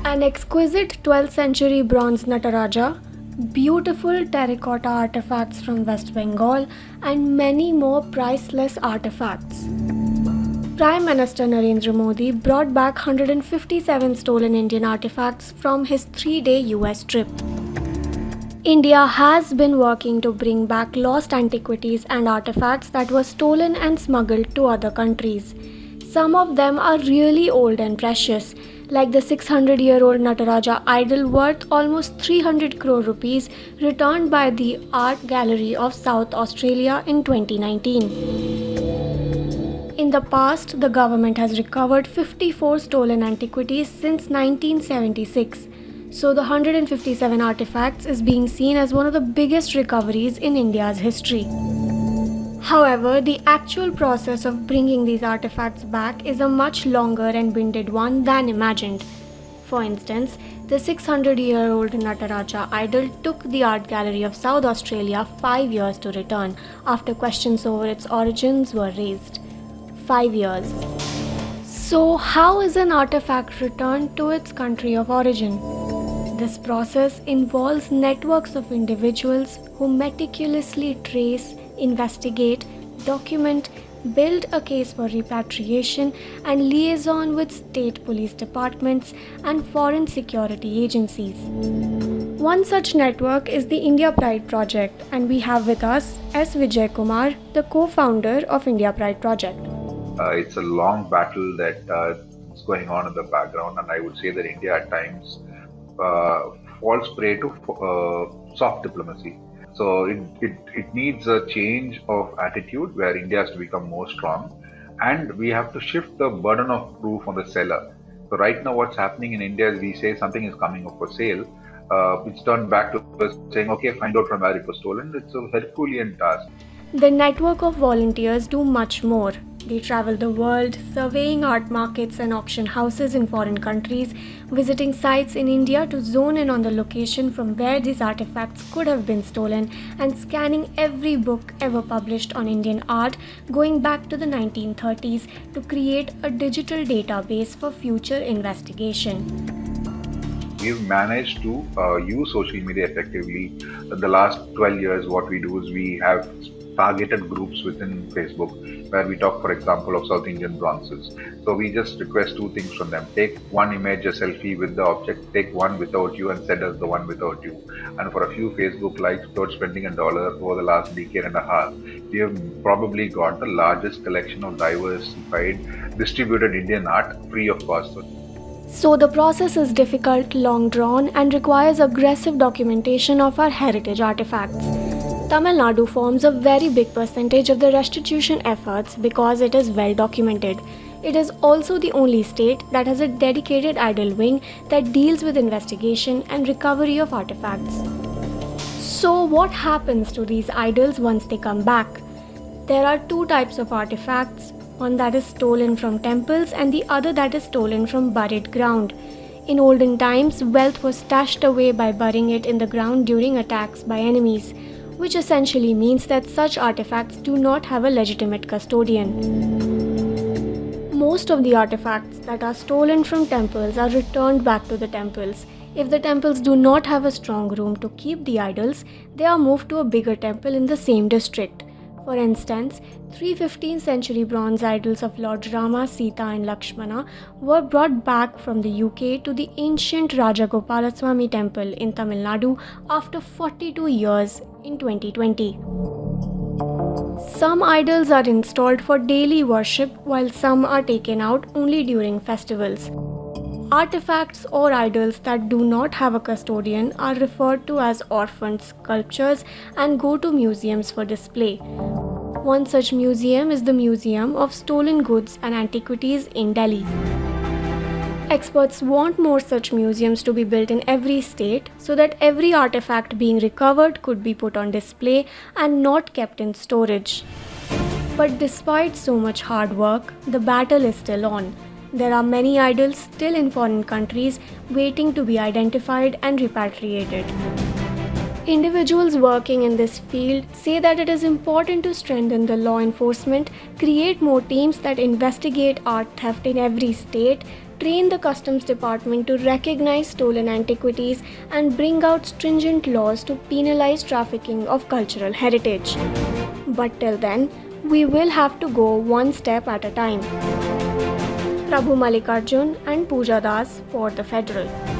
An exquisite 12th century bronze Nataraja, beautiful terracotta artifacts from West Bengal, and many more priceless artifacts. Prime Minister Narendra Modi brought back 157 stolen Indian artifacts from his 3-day US trip. India has been working to bring back lost antiquities and artifacts that were stolen and smuggled to other countries. Some of them are really old and precious, like the 600-year-old Nataraja idol worth almost 300 crore rupees returned by the Art Gallery of South Australia in 2019. In the past, the government has recovered 54 stolen antiquities since 1976. So the 157 artifacts is being seen as one of the biggest recoveries in India's history. However, the actual process of bringing these artifacts back is a much longer and winded one than imagined. For instance, the 600-year-old Nataraja idol took the Art Gallery of South Australia 5 years to return after questions over its origins were raised. 5 years. So, how is an artifact returned to its country of origin? This process involves networks of individuals who meticulously trace, investigate, document, build a case for repatriation, and liaison with state police departments and foreign security agencies. One such network is the India Pride Project, and we have with us S. Vijay Kumar, the co-founder of India Pride Project. It's a long battle that is going on in the background, and I would say that India at times falls prey to soft diplomacy. So it needs a change of attitude where India has to become more strong, and we have to shift the burden of proof on the seller. So right now what's happening in India is we say something is coming up for sale, it's turned back to us saying, okay, find out from where it was stolen. It's a Herculean task. The network of volunteers do much more. They travel the world, surveying art markets and auction houses in foreign countries, visiting sites in India to zone in on the location from where these artifacts could have been stolen, and scanning every book ever published on Indian art going back to the 1930s to create a digital database for future investigation. We've managed to use social media effectively. The last 12 years, what we do is we have targeted groups within Facebook where we talk, for example, of South Indian bronzes. So we just request two things from them. Take one image, a selfie with the object, take one without you and send us the one without you. And for a few Facebook likes, without spending $1 over the last decade and a half, we have probably got the largest collection of diversified, distributed Indian art free of cost. So the process is difficult, long drawn, and requires aggressive documentation of our heritage artifacts. Tamil Nadu forms a very big percentage of the restitution efforts because it is well documented. It is also the only state that has a dedicated idol wing that deals with investigation and recovery of artifacts. So what happens to these idols once they come back? There are two types of artifacts, one that is stolen from temples and the other that is stolen from buried ground. In olden times, wealth was stashed away by burying it in the ground during attacks by enemies, which essentially means that such artifacts do not have a legitimate custodian. Most of the artifacts that are stolen from temples are returned back to the temples. If the temples do not have a strong room to keep the idols, they are moved to a bigger temple in the same district. For instance, 3 15th century bronze idols of Lord Rama, Sita and Lakshmana were brought back from the UK to the ancient Rajagopalaswamy temple in Tamil Nadu after 42 years in 2020. Some idols are installed for daily worship while some are taken out only during festivals. Artifacts or idols that do not have a custodian are referred to as orphaned sculptures and go to museums for display. One such museum is the Museum of Stolen Goods and Antiquities in Delhi. Experts want more such museums to be built in every state so that every artifact being recovered could be put on display and not kept in storage. But despite so much hard work, the battle is still on. There are many idols still in foreign countries waiting to be identified and repatriated. Individuals working in this field say that it is important to strengthen the law enforcement, create more teams that investigate art theft in every state, train the customs department to recognize stolen antiquities, and bring out stringent laws to penalize trafficking of cultural heritage. But till then, we will have to go one step at a time. Prabhu Malikarjun and Pooja Das for the Federal.